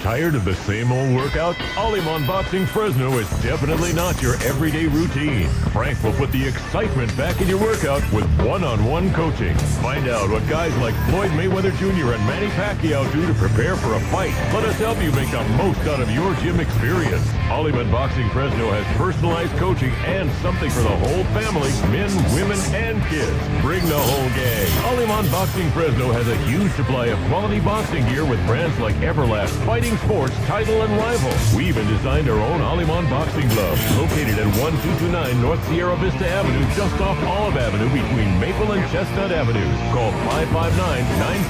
Tired of the same old workout? Aleman Boxing Fresno is definitely not your everyday routine. Frank will put the excitement back in your workout with one-on-one coaching. Find out what guys like Floyd Mayweather Jr. and Manny Pacquiao do to prepare for a fight. Let us help you make the most out of your gym experience. Aleman Boxing Fresno has personalized coaching and something for the whole family, men, women, and kids. Bring the whole gang. Aleman Boxing Fresno has a huge supply of quality boxing gear with brands like Everlast, Fighting Sports, Title, and Rival. We even designed our own Aleman boxing gloves, located at 1229 North Sierra Vista Avenue, just off Olive Avenue between Maple and Chestnut Avenues. Call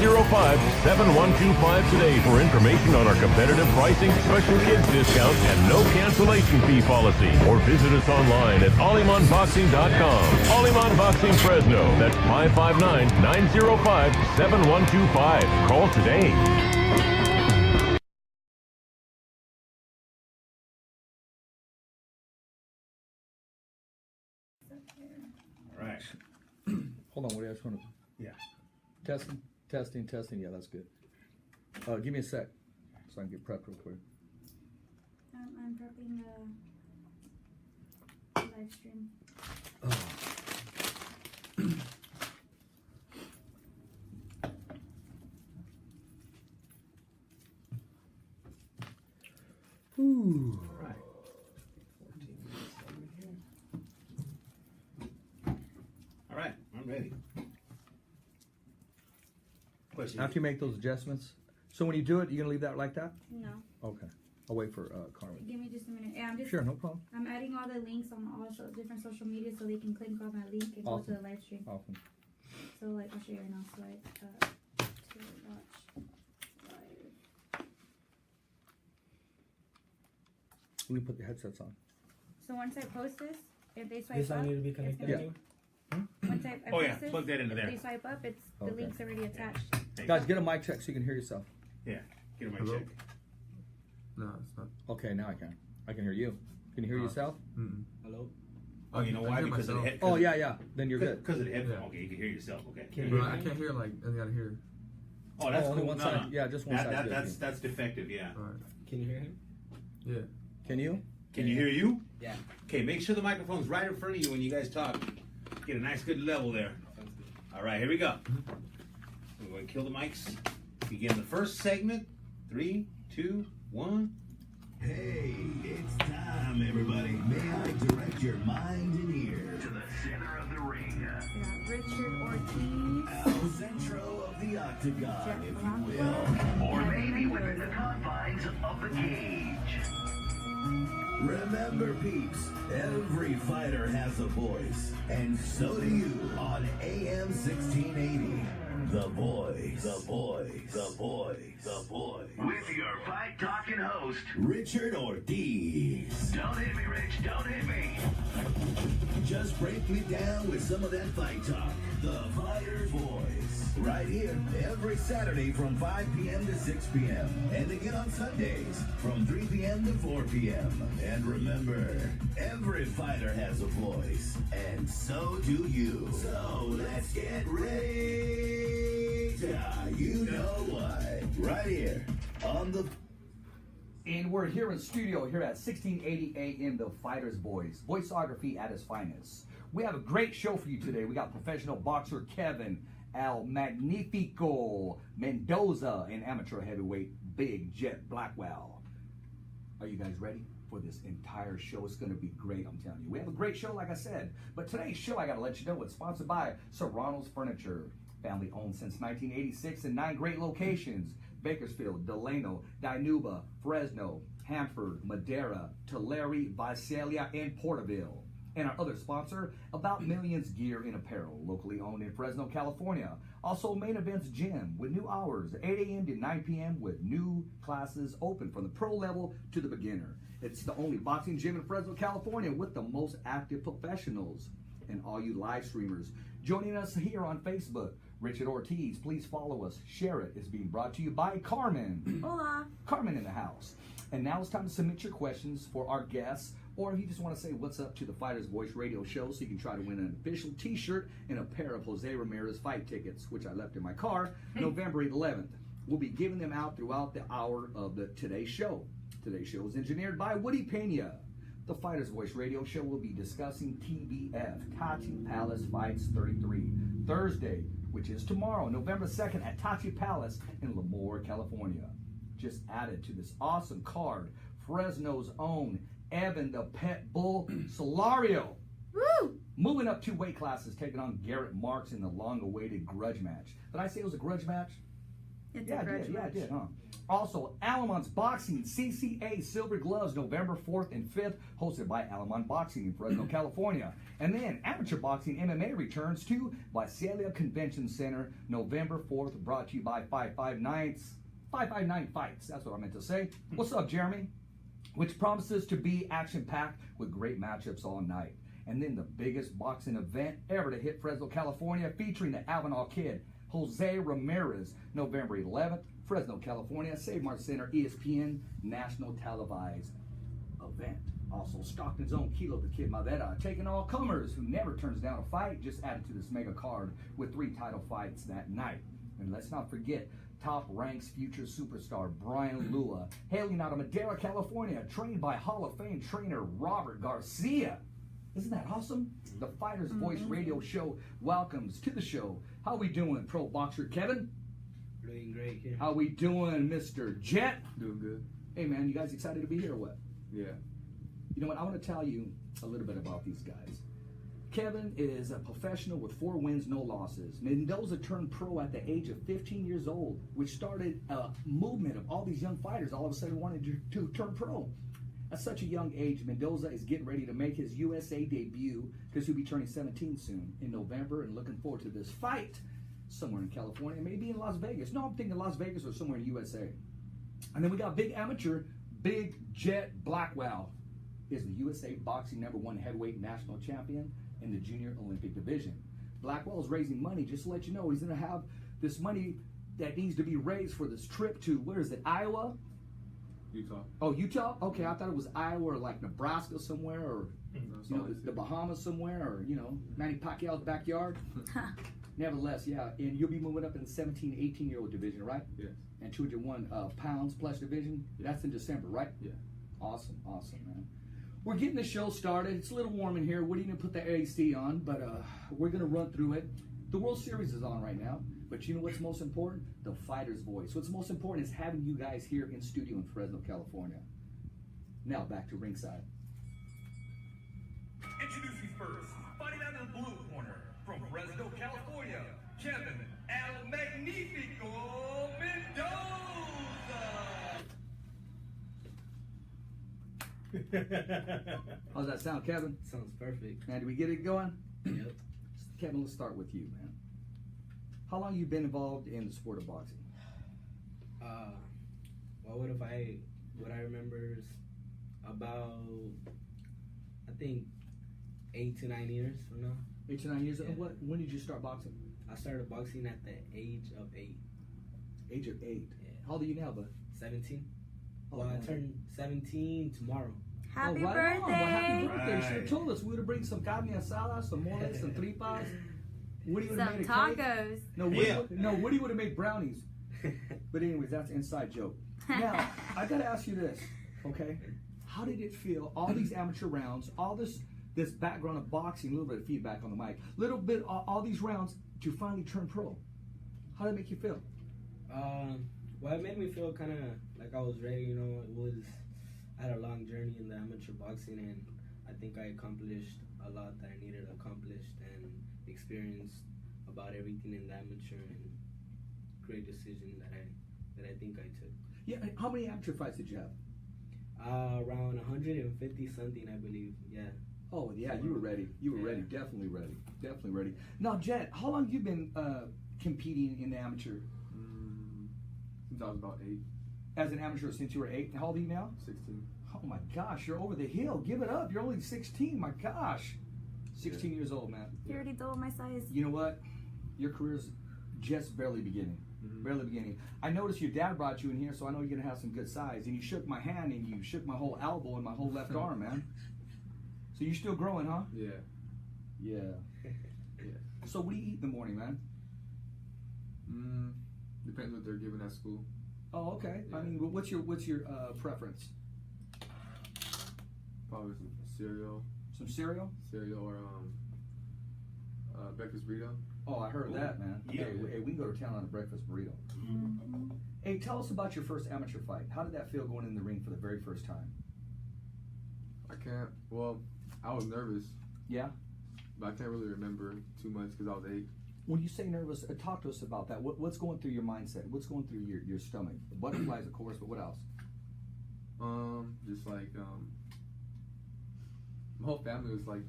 559-905-7125 today for information on our competitive pricing, special kids discounts, and no cancellation fee policy. Or visit us online at AlemanBoxing.com. Aleman Boxing Fresno. That's 559-905-7125. Call today. All right. Hold on, what do I just want to? Yeah. Testing. Yeah, that's good. Give me a sec so I can get prepped real quick. I'm prepping the live stream. Ooh. All right. 14 minutes over here. All right, I'm ready. Question. After you make those adjustments, so when you do it, you're gonna leave that like that? No. Okay. I'll wait for Carmen. Give me just a minute. Yeah, I'm just. Sure, no problem. I'm adding all the links on all different social media so they can click on my link and Awesome. go to the live stream. Awesome. So like I'll show you right now. So like to watch live. Let me put the headsets on. So once I post this, if they swipe This up, I need to be it's connected gonna- Yeah. to? Once I Oh, yeah, post this, plug that into if there. they swipe up, it's the Okay. link's already attached. Hey, Guys, get a mic check so you can hear yourself. Yeah, get him my Hello? check. No, it's not. Okay, now I can. I can hear you. Can you hear yourself? Mm-mm. Hello? Oh, you know I why? hear Because of the myself. head. Oh, yeah. Then you're good. Because of the headphone. Yeah. Okay, you can hear yourself. Okay. But I can't hear like I gotta hear. Oh, that's only cool. one No, side. no. Yeah, just one side. That's defective. Yeah. All right. Can you hear him? Yeah. Can you? Can you hear you? Yeah. Okay, make sure the microphone's right in front of you when you guys talk. Get a nice good level there. Sounds good. All right, here we go. We're going to kill the mics. Begin the first segment. 3, 2, 1. Hey, it's time, everybody. May I direct your mind and ear to the center of the ring, We got Richard Ortiz. el centro of the octagon, Jett if you Blackwell. will, or and maybe within the Mendoza. confines of the cage. Remember, peeps, every fighter has a voice, and so do you on AM 1680. The Voice, the Voice, the Voice, the Voice. With your fight-talking host, Richard Ortiz. Don't hit me, Rich, don't hit me. Just break me down with some of that fight talk. The Fighter's Voice. Right here, every Saturday from 5 p.m. to 6 p.m. And again on Sundays from 3 p.m. to 4 p.m. And remember, every fighter has a voice, and so do you. So let's get ready to, you know what, right here on the... And we're here in studio here at 1680 AM, The Fighter's Voice, voiceography at its finest. We have a great show for you today. We got professional boxer Kevin, El Magnifico Mendoza, and amateur heavyweight Big Jett Blackwell. Are you guys ready for this entire show? It's going to be great, I'm telling you. We have a great show, like I said. But today's show, I got to let you know, it's sponsored by Serrano's Furniture. Family owned since 1986 in 9 great locations: Bakersfield, Delano, Dinuba, Fresno, Hanford, Madera, Tulare, Visalia, and Porterville. And our other sponsor, About Millions Gear and Apparel, locally owned in Fresno, California. Also, Main Events Gym with new hours, 8 a.m. to 9 p.m. with new classes open from the pro level to the beginner. It's the only boxing gym in Fresno, California with the most active professionals. And all you live streamers joining us here on Facebook, Richard Ortiz, please follow us, share it. It's being brought to you by Carmen. Hola. Carmen in the house. And now it's time to submit your questions for our guests, or if you just want to say what's up to the Fighter's Voice radio show, so you can try to win an official t-shirt and a pair of Jose Ramirez fight tickets, which I left in my car, November 11th. We'll be giving them out throughout the hour of the Today's Show. Today's Show is engineered by Woody Pena. The Fighter's Voice radio show will be discussing TBF, Tachi Palace Fights 33, Thursday, which is tomorrow, November 2nd at Tachi Palace in Lemoore, California. Just added to this awesome card, Fresno's own Evan the Pet Bull Solario. Woo! Moving up 2 weight classes, taking on Garrett Marks in the long-awaited grudge match. Did I say it was a grudge match? It's Yeah, a I grudge did. Yeah, I match. did, huh? Also, Aleman's Boxing CCA Silver Gloves, November 4th and 5th, hosted by Aleman Boxing in Fresno, California. And then Amateur Boxing MMA returns to Visalia Convention Center, November 4th, brought to you by 559 Fights. That's what I meant to say. What's up, Jeremy? Which promises to be action-packed with great matchups all night. And then the biggest boxing event ever to hit Fresno, California, featuring the Avenal Kid, Jose Ramirez, November 11th, Fresno, California, Save Mart Center, ESPN, national televised event. Also, Stockton's own Kilo the Kid Madera, taking all comers who never turns down a fight, just added to this mega card with 3 title fights that night. And let's not forget, top ranks future superstar Brian Lua, hailing out of Madera, California, trained by Hall of Fame trainer Robert Garcia. Isn't that awesome? The Fighter's Voice radio show welcomes to the show. How we doing, pro boxer Kevin? Doing great here. How we doing, Mr. Jett? Doing good. Hey man, you guys excited to be here or what? Yeah. You know what, I want to tell you a little bit about these guys. Kevin is a professional with 4 wins, no losses. Mendoza turned pro at the age of 15 years old, which started a movement of all these young fighters all of a sudden wanted to turn pro. At such a young age, Mendoza is getting ready to make his USA debut because he'll be turning 17 soon in November, and looking forward to this fight somewhere in California, maybe in Las Vegas. No, I'm thinking Las Vegas or somewhere in USA. And then we got big amateur, Big Jett Blackwell is the USA Boxing #1 heavyweight national champion in the junior Olympic division. Blackwell is raising money. Just to let you know, he's going to have this money that needs to be raised for this trip to, where is it, Iowa? Utah. Oh, Utah? Okay, I thought it was Iowa or like Nebraska somewhere, or you know, the Bahamas somewhere, or you know, Manny Pacquiao's backyard. Nevertheless, yeah, and you'll be moving up in the 17, 18-year-old division, right? Yes. And 201 pounds plus division. Yeah. That's in December, right? Yeah. Awesome, man. We're getting the show started. It's a little warm in here. We didn't even put the AC on, but we're gonna run through it. The World Series is on right now, but you know what's most important? The Fighter's Voice. What's most important is having you guys here in studio in Fresno, California. Now back to ringside. Introducing first, fighting out in the blue corner, from Fresno, California, Kevin El Magnifico Mendoza. How's that sound, Kevin? Sounds perfect. Man, did we get it going? Yep. Kevin, let's start with you, man. How long you been involved in the sport of boxing? Well, what I remember is about, I think, 8 to 9 years from now. 8 to 9 years. Yeah. When did you start boxing? I started boxing at the age of 8. Age of 8. Yeah. How old are you now, bud? 17. Oh, Well, I man. turned 17 tomorrow. Happy right on. Well, happy birthday! birthday. You should have Right. told us. We would have bring some carne asada, some moles, some tripas. Woody would have Some made a cake. tacos. No, Woody, Yeah. Woody would have made brownies. But anyways, that's an inside joke. Now, I got to ask you this, okay? How did it feel, all these amateur rounds, all this background of boxing, a little bit of feedback on the mic, little bit, all these rounds to finally turn pro? How did it make you feel? Well, it made me feel kind of like I was ready. You know, I had a long journey in the amateur boxing, and I think I accomplished a lot that I needed accomplished, and experienced about everything in the amateur, and great decision that I think I took. Yeah, how many amateur fights did you have? Around 150 something, I believe. Yeah. Oh, yeah, you were ready. You were Yeah. ready. Definitely ready. Definitely ready. Now, Jett, how long have you been competing in the amateur? Since I was about 8, As an amateur since you were 8? How old are you now? 16. Oh my gosh, you're over the hill. Give it up. You're only 16. My gosh. 16 years old, man. You already doubled my size. You know what? Your career's just barely beginning. Barely beginning. I noticed your dad brought you in here, so I know you're going to have some good size. And you shook my hand, and you shook my whole elbow and my whole left arm, man. So you're still growing, huh? Yeah. Yeah. Yeah. So what do you eat in the morning, man? Depends what they're given at school. Oh, okay. Yeah. I mean, what's your preference? Probably some cereal. Some cereal? Cereal or breakfast burrito. Oh, I heard that, man. Yeah. Hey, we can go to town on a breakfast burrito. Mm-hmm. Hey, tell us about your first amateur fight. How did that feel going in the ring for the very first time? Well, I was nervous, Yeah? but I can't really remember too much because I was 8. When you say nervous, talk to us about that. What's going through your mindset? What's going through your stomach? The butterflies, of course, but what else? Just like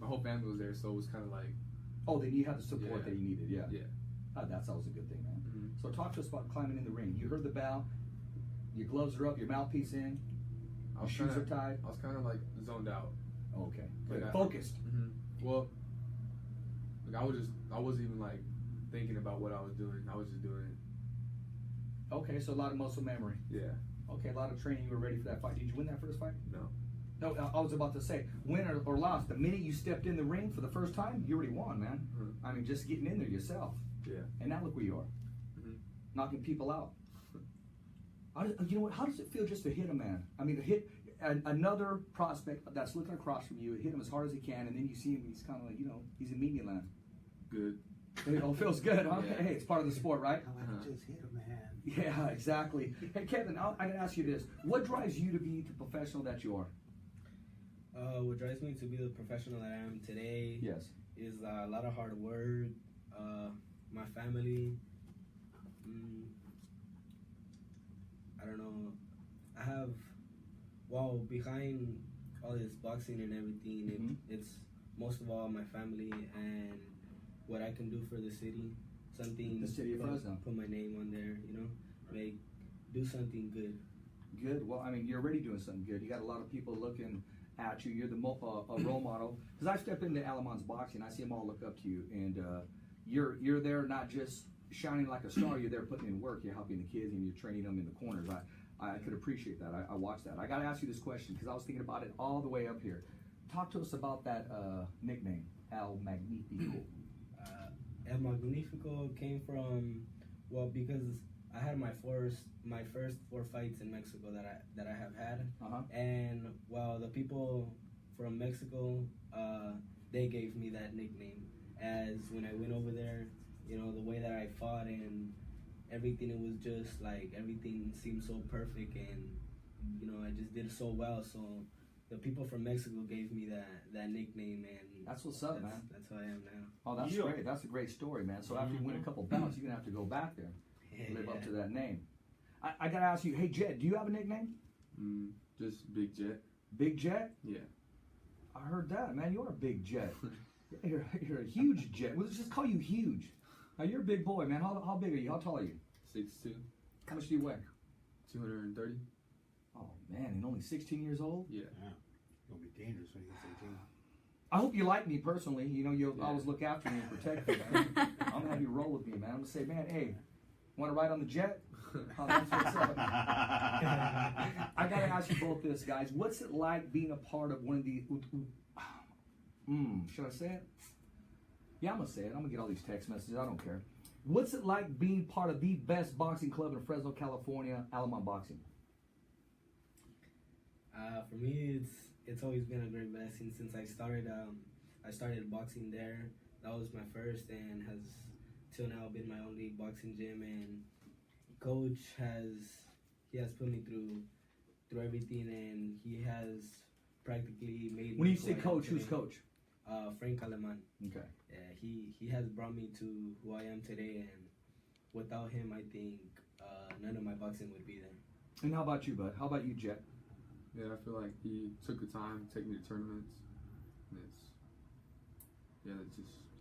my whole family was there, so it was kind of like. Oh, then you had the support Yeah. that you needed, yeah. Yeah. That's always a good thing, man. Mhm. So talk to us about climbing in the ring. You heard the bell, your gloves are up, your mouthpiece in, your shoes are tied. I was kind of like zoned out. Okay, Like good. I- Focused. Well, like I wasn't even like thinking about what I was doing. I was just doing it. Okay, so a lot of muscle memory. Yeah. Okay, a lot of training. You were ready for that fight. Did you win that first fight? No. No, I was about to say, win or loss. The minute you stepped in the ring for the first time, you already won, man. Mhm. I mean, just getting in there yourself. Yeah. And now look where you are, Mhm. knocking people out. You know what? How does it feel just to hit a man? I mean, to hit another prospect that's looking across from you, hit him as hard as he can, and then you see him, he's kind of like, he's in median land. Good. It all feels good, huh? Yeah. Hey, it's part of the sport, right? I like to just hit a man. Yeah, exactly. Hey, Kevin, I gotta ask you this. What drives you to be the professional that you are? What drives me to be the professional that I am today Yes. is a lot of hard work, my family. I don't know. Behind all this boxing and everything, it's most of all my family and what I can do for the city. Something. The city of Fresno. Put my name on there, do something good. Good. Well, I mean, you're already doing something good. You got a lot of people looking at you. You're the a role model. Because I step into Aleman's boxing, I see them all look up to you, and you're there not just shining like a star. You're there putting in work. You're helping the kids, and you're training them in the corners. I could appreciate that. I watched that. I got to ask you this question because I was thinking about it all the way up here. Talk to us about that nickname, El Magnifico. El Magnifico came from, because I had my first 4 fights in Mexico that I have had, and the people from Mexico, they gave me that nickname. As when I went over there, the way that I fought and everything, it was just like everything seemed so perfect, and I just did so well. So the people from Mexico gave me that nickname, and that's what's up, man. That's who I am now. Oh, that's great. That's a great story, man. So after you win a couple bouts, you're gonna have to go back there, live up to that name. I gotta ask you, hey Jett, do you have a nickname? Just Big Jett. Big Jett? Yeah. I heard that, man. You're a big Jett. You're a huge Jett. We'll just call you huge. Now you're a big boy, man. How big are you? How tall are you? 6'2". How much do you weigh? 230. Oh man, and only 16 years old? Yeah. It'll be dangerous when he gets 18. I hope you like me personally. You'll always look after me and protect me, man. I'm gonna have you roll with me, man. I'm gonna say, man, hey, want to ride on the Jett? Oh, that's what's up. I gotta ask you both this, guys. What's it like being a part of one of these? Should I say it? Yeah, I'm gonna say it. I'm gonna get all these text messages. I don't care. What's it like being part of the best boxing club in Fresno, California, Aleman Boxing? For me, it's always been a great blessing since I started. I started boxing there. That was my first, and has till now been my only boxing gym. And coach has put me through everything, and he has practically made. When you say coach, who's coach? Frank Aleman. Okay. Yeah, he has brought me to who I am today, and without him, I think none of my boxing would be there. And how about you, bud? How about you, Jett? Yeah, I feel like he took the time to take me to tournaments. And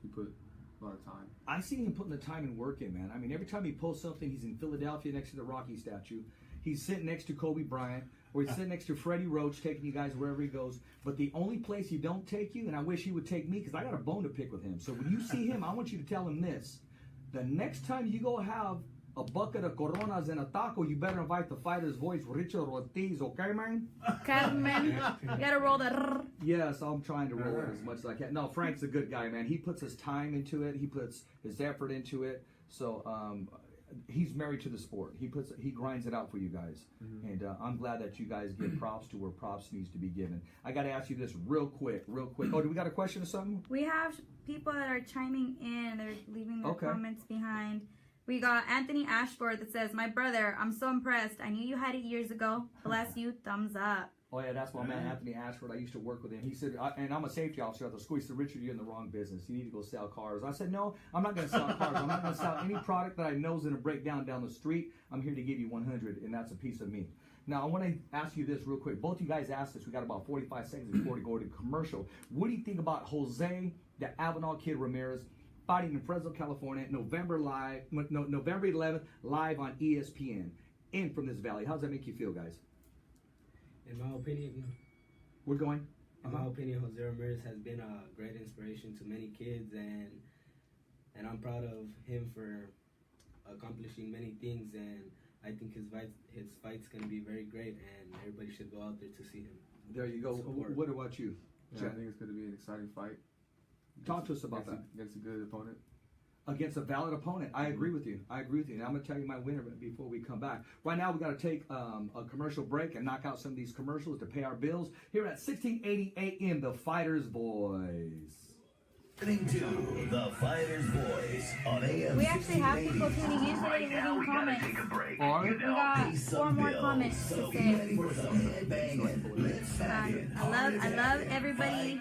he put a lot of time. I see him putting the time and work in, man. I mean, every time he posts something, he's in Philadelphia next to the Rocky statue. He's sitting next to Kobe Bryant, or he's sitting next to Freddie Roach, taking you guys wherever he goes. But the only place he don't take you, and I wish he would take me, because I got a bone to pick with him. So when you see him, I want you to tell him this. The next time you go have a bucket of Coronas and a taco, you better invite the fighter's voice, Richard Ortiz, okay, man? Carmen, you gotta roll the. Yes, I'm trying to roll it as much as I can. No, Frank's a good guy, man. He puts his time into it. He puts his effort into it. So he's married to the sport. He grinds it out for you guys, and I'm glad that you guys give props to where props needs to be given. I got to ask you this real quick. Oh, do we got a question or something? We have people that are chiming in. They're leaving their Okay. comments behind. We got Anthony Ashford that says, "My brother, I'm so impressed. I knew you had it years ago. Bless you. Thumbs up." Oh yeah, that's my man Anthony Ashford. I used to work with him. He said, and I'm a safety officer at the school. He said, "Richard, you're in the wrong business. You need to go sell cars." I said, "No, I'm not going to sell cars. I'm not going to sell any product that I know is going to break down the street. I'm here to give you 100, and that's a piece of me." Now, I want to ask you this real quick. Both you guys asked this. We got about 45 seconds before we go to commercial. What do you think about Jose, the Avenal Kid Ramirez, fighting in Fresno, California, November 11th, live on ESPN, in from this valley? How does that make you feel, guys? In my opinion, We're going. in my opinion, Jose Ramirez has been a great inspiration to many kids, and I'm proud of him for accomplishing many things. And I think his fight's gonna be very great, and everybody should go out there to see him. There you go. Support. What about you? Yeah, I think it's going to be an exciting fight. Talk to us about that. Against a good opponent. Against a valid opponent. I agree with you. And I'm going to tell you my winner before we come back. Right now, we got to take a commercial break and knock out some of these commercials to pay our bills. Here at 1680 AM, The Fighter's Voice. Listening to The Fighter's Voice on AM We actually have 1680. people tuning in today leaving comments. We got Pay 4 some more bills. comments So to get say. ready for some headbanging. Let's faggot. I love everybody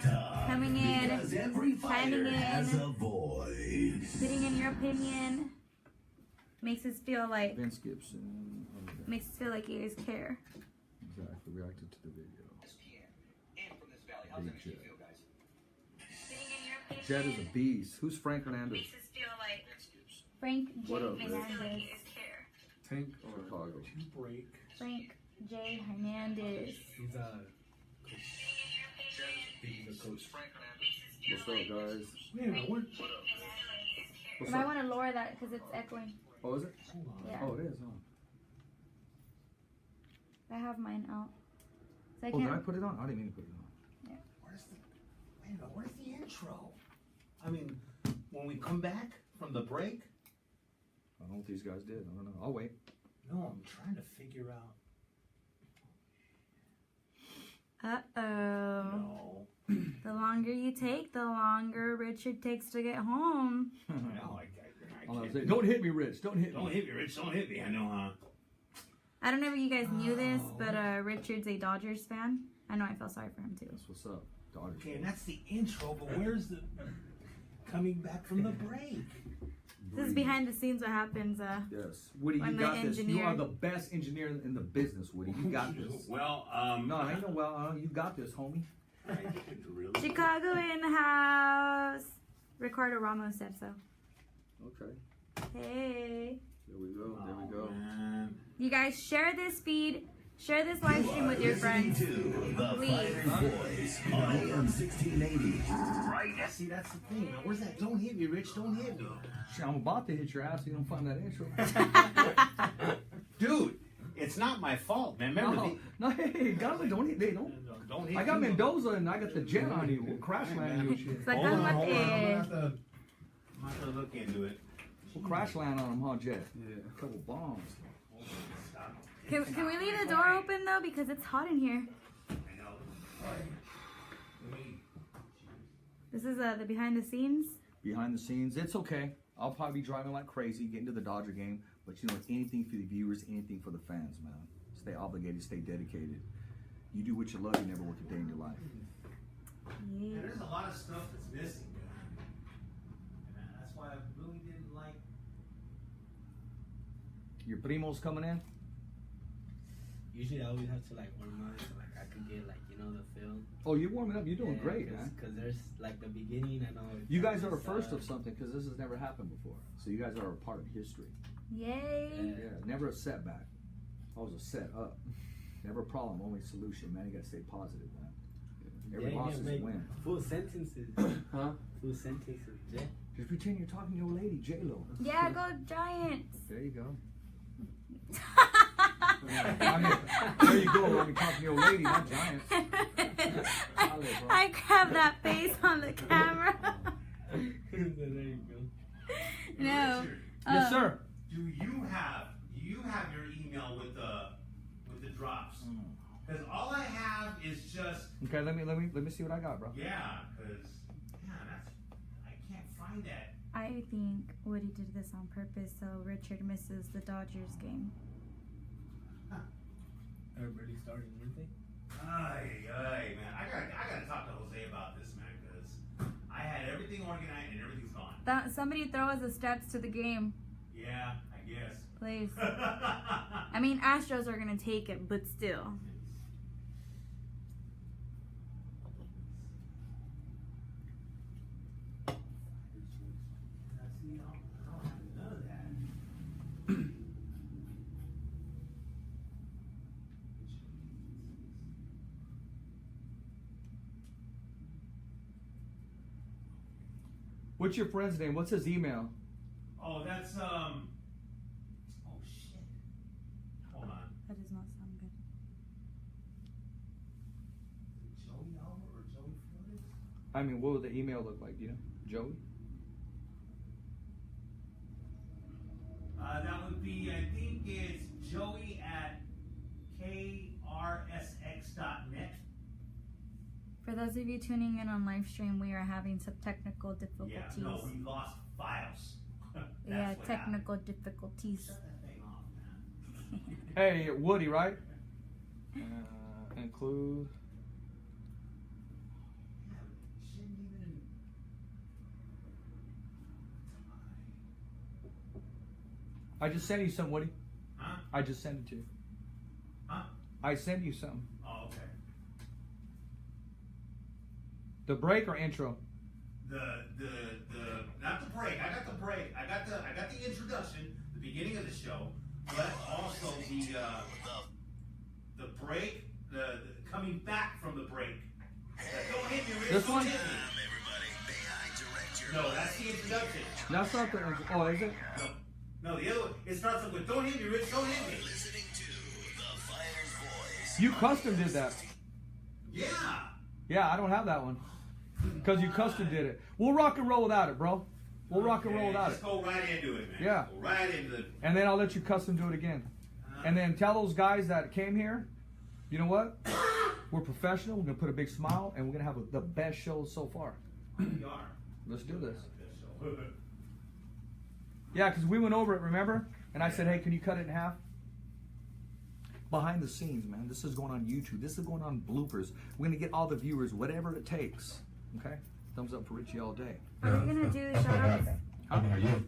coming in, Because every fighter chiming has in, a voice. putting in your opinion. Makes us feel like Vince Gibson. you guys care. Exactly. Reacted to the video. Big Jett. Jett is a beast. Who's Frank Hernandez? Frank J. What up, Hernandez. Tank or Chicago. Frank J. Hernandez. He's a coach. What's up, guys? You might want to lower that because it's echoing. Oh, is it? Yeah. Oh, it is, huh? I have mine out. So I Oh, did I can't. put it on? I didn't mean to put it on. Where's the intro? I mean, when we come back from the break, I don't know what these guys did. I don't know. I'll wait. no, I'm trying to figure out. Uh-oh. No. The longer you take, the longer Richard takes to get home. No, I All I can't. say, don't hit me, Rich. Don't hit Don't me. hit me, Rich. Don't hit me. I know, huh? I don't know if you guys knew this, but Richard's a Dodgers fan. I know I feel sorry for him too. That's what's up. Dodgers. Okay, and that's the intro, but where's the coming back from the break? This is behind the scenes what happens. Yes. Woody, you I'm the got this. You engineer. are the best engineer in the business, Woody. You got this. Well, No, I know. Well, you got this, homie. really? Chicago in the house. Ricardo Ramos said so. Okay. Hey. There we go. There we go. Man. You guys share this feed. Share this live stream with your Listening friends. to The Please. Fighter's Voice on AM 1680. Right? See, that's the thing. Now, where's that? Don't hit me, Rich. Don't hit me. Shit, I'm about to hit your ass. So you don't find that intro. Dude, it's not my fault, man. Remember, No, hey, guys, don't hit. They don't. don't hit I got me. Mendoza and I got the Jet on you. We'll crash land you and shit. Sacamos I'm gonna que- have to look into it. We'll crash land on them, huh, Jet? Yeah. A couple bombs. Can we leave the door open though because it's hot in here? This is the behind the scenes. Behind the scenes, it's okay. I'll probably be driving like crazy, getting to the Dodger game. But you know, it's anything for the viewers, anything for the fans, man. Stay obligated, stay dedicated. You do what you love, you never work a day in your life. Yeah. There's a lot of stuff that's missing, man. And that's why I really didn't like. Your primo's coming in? Usually I always have to like warm up so like I can get like the feel. Oh, you're warming up. You're doing great, man. Because there's like the beginning. I know. You guys are a first of something because this has never happened before. So you guys are a part of history. Yay. Yeah, never a setback. Always a set up. Never a problem, only a solution, man. You gotta stay positive, man. Every loss is a win. Full sentences. Huh? Full sentences. Yeah. Just pretend you're talking to your lady, J-Lo. Yeah, go Giants. There you go. There you go. When you talking to your lady, not Giants. I grabbed that face on the camera. There you go. No. Yes, sir. do you have your email with the drops? Because all I have is just Okay, let me see what I got, bro. yeah. Because I can't find that. I think Woody did this on purpose so Richard misses the Dodgers game. Everybody started, weren't they? Ay, man. I gotta talk to Jose about this, man, because I had everything organized and everything's gone. Somebody throw us the stats to the game, Yeah, I guess. please. I mean, Astros are gonna take it, but still. None of that. What's your friend's name? What's his email? Oh, that's oh shit. Hold on. That does not sound good. Joey Alva or Joey Flores? I mean, what would the email look like? Do you know, Joey? That would be, I think it's Joey at krsx.net. For those of you tuning in on live stream, we are having some technical difficulties. Yeah, no, we lost files. That's Yeah, what technical happened. difficulties. Shut that thing off, man. Hey, Woody, right? Include. Yeah, shouldn't even. I just sent you some, Woody. Huh? I just sent it to you. Huh? I sent you some. Oh, okay. The break or intro? Not the break. I got the break. I got the introduction, the beginning of the show, but also the break, the coming back from the break. Don't hit me, Rich. This Don't one? hit me. No, that's the introduction. That's not the. Oh, is it? No, the other one. It starts off with "Don't hit me, Rich. Don't hit me." Listening to the Fighter's Voice. You custom did that. Yeah. Yeah, I don't have that one. Because you custom did it. We'll rock and roll without it, bro. We'll rock and roll without Just it. go right into it, man. Yeah. Go right into it. And then I'll let you custom do it again. And then tell those guys that came here, you know what? We're professional. We're going to put a big smile, and we're going to have the best show so far. We are. Let's do this. Yeah, because we went over it, remember? And I said, hey, can you cut it in half? Behind the scenes, man. This is going on YouTube. This is going on bloopers. We're going to get all the viewers, whatever it takes. Okay? Thumbs up for Richie all day. Are we gonna do shout outs? Huh? Are you?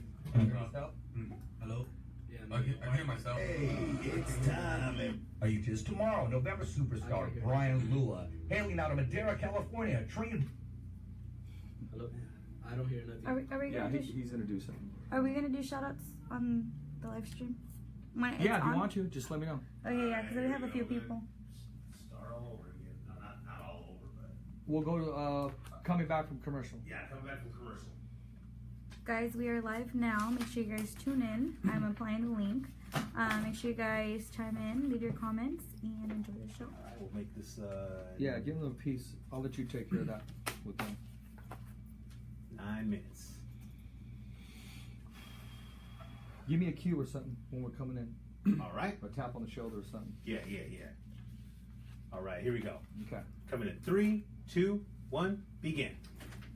Hello? Yeah, I hear myself. Hey, it's time. Are you just tomorrow? November superstar Brian Lua, hailing out of Madera, California, trained. Hello? I don't hear nothing. Are we Yeah, gonna do? he's going to do something. Are we gonna do shout outs on the live stream? When it's Yeah, if you on? want to, just let me know. Okay, yeah, because we have a few people. Start all over again. No, not all over, but We'll go to coming back from commercial. yeah, coming back from commercial. Guys, we are live now. Make sure you guys tune in. I'm applying the link. Make sure you guys chime in, leave your comments, and enjoy the show. All right, we'll make this. Yeah, give them a piece. I'll let you take care of that with them. 9 minutes. Give me a cue or something when we're coming in. All right. Or tap on the shoulder or something. Yeah. All right, here we go. Okay. Coming in 3, 2, 1, begin.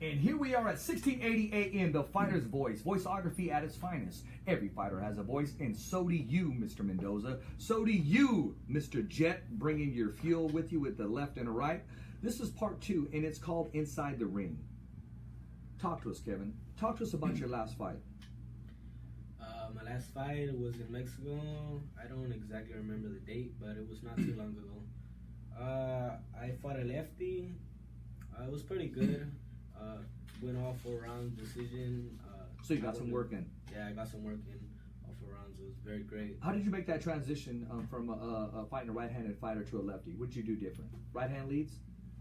And here we are at 1680 AM, the fighter's voice. Voiceography at its finest. Every fighter has a voice, and so do you, Mr. Mendoza. So do you, Mr. Jett, bringing your fuel with you with the left and the right. This is part 2, and it's called Inside the Ring. Talk to us, Kevin. Talk to us about your last fight. My last fight was in Mexico. I don't exactly remember the date, but it was not too long ago. I fought a lefty. It was pretty good. Went all 4 rounds decision. So you got some work in. Yeah, I got some work in all 4 rounds. It was very great. How did you make that transition from fighting a right-handed fighter to a lefty? What did you do different? Right hand leads?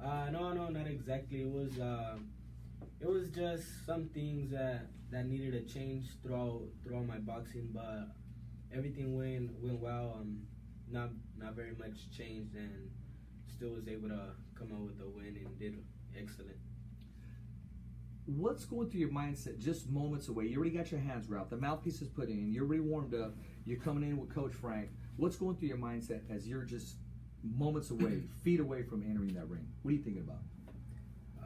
No, not exactly. It was just some things that needed a change throughout my boxing, but everything went well. Not very much changed, and still was able to come out with a win and did excellent. What's going through your mindset just moments away? You already got your hands wrapped, the mouthpiece is put in, you're already warmed up, you're coming in with Coach Frank. What's going through your mindset as you're just moments away, feet away from entering that ring? What are you thinking about?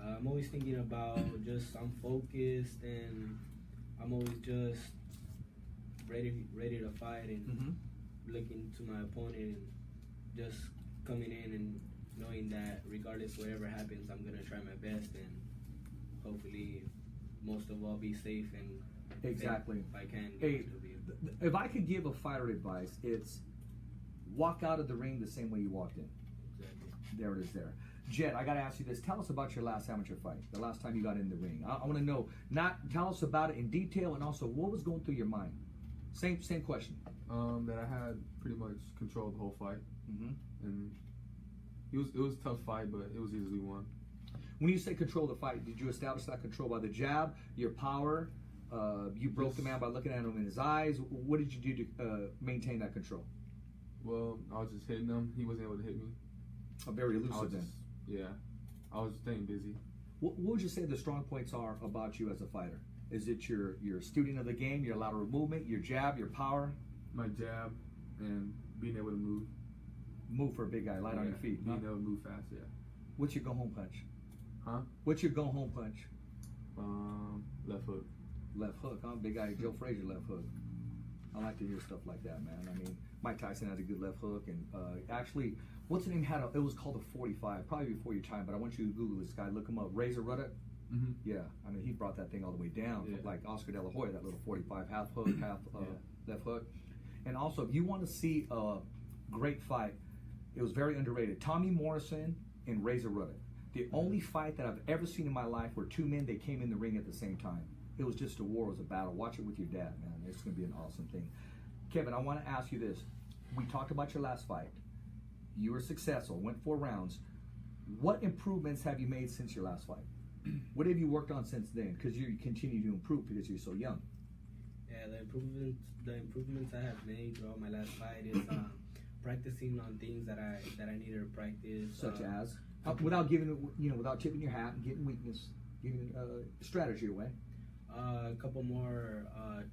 I'm always thinking about just I'm focused and I'm always just ready to fight and looking to my opponent and just coming in and knowing that regardless whatever happens, I'm gonna try my best and hopefully most of all be safe and exactly if I can. Hey, if I could give a fighter advice, it's walk out of the ring the same way you walked in. Exactly. There it is there. Jett, I got to ask you this. Tell us about your last amateur fight, the last time you got in the ring. I want to know, tell us about it in detail and also what was going through your mind. Same question. That I had pretty much controlled the whole fight. And it was a tough fight, but it was easily won. When you say control the fight, did you establish that control by the jab, your power? You broke the man by looking at him in his eyes. What did you do to maintain that control? Well, I was just hitting him. He wasn't able to hit me. Very elusive then. Yeah, I was staying busy. What would you say the strong points are about you as a fighter? Is it your student of the game, your lateral movement, your jab, your power? My jab and being able to move. Move for a big guy, light on your feet. Being able to move fast, yeah. What's your go-home punch? Huh? What's your go-home punch? Left hook. Left hook, huh? Big guy, Joe Frazier left hook. I like to hear stuff like that, man. I mean, Mike Tyson had a good left hook, and actually, what's the name? It was called a 45, probably before your time. But I want you to Google this guy, look him up. Razor Ruddock. Yeah, I mean, he brought that thing all the way down, from like Oscar De La Hoya, that little 45, half hook, half left hook. And also, if you want to see a great fight, it was very underrated. Tommy Morrison and Razor Ruddock. The only fight that I've ever seen in my life where two men, they came in the ring at the same time. It was just a war, it was a battle. Watch it with your dad, man. It's going to be an awesome thing. Kevin, I want to ask you this. We talked about your last fight. You were successful, went 4 rounds. What improvements have you made since your last fight? What have you worked on since then? Because you continue to improve because you're so young. Yeah, the improvements I have made throughout my last fight is practicing on things that I needed to practice. Such as? Without without tipping your hat and getting weakness, giving strategy away. A couple more,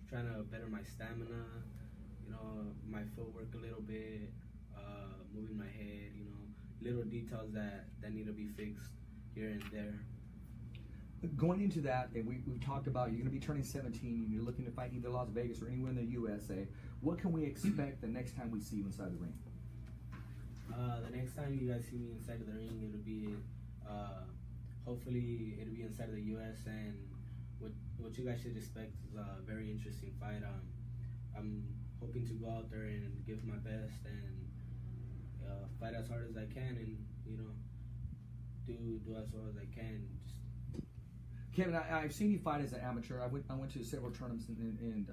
trying to better my stamina, my footwork a little bit, moving my head, little details that need to be fixed here and there. Going into that, and we talked about you're going to be turning 17, and you're looking to fight either Las Vegas or anywhere in the USA. What can we expect the next time we see you inside the ring? The next time you guys see me inside of the ring, it'll be, hopefully, it'll be inside of the US, and what you guys should expect is a very interesting fight. I'm hoping to go out there and give my best and fight as hard as I can, and do as well as I can. Kevin, I've seen you fight as an amateur. I went to several tournaments and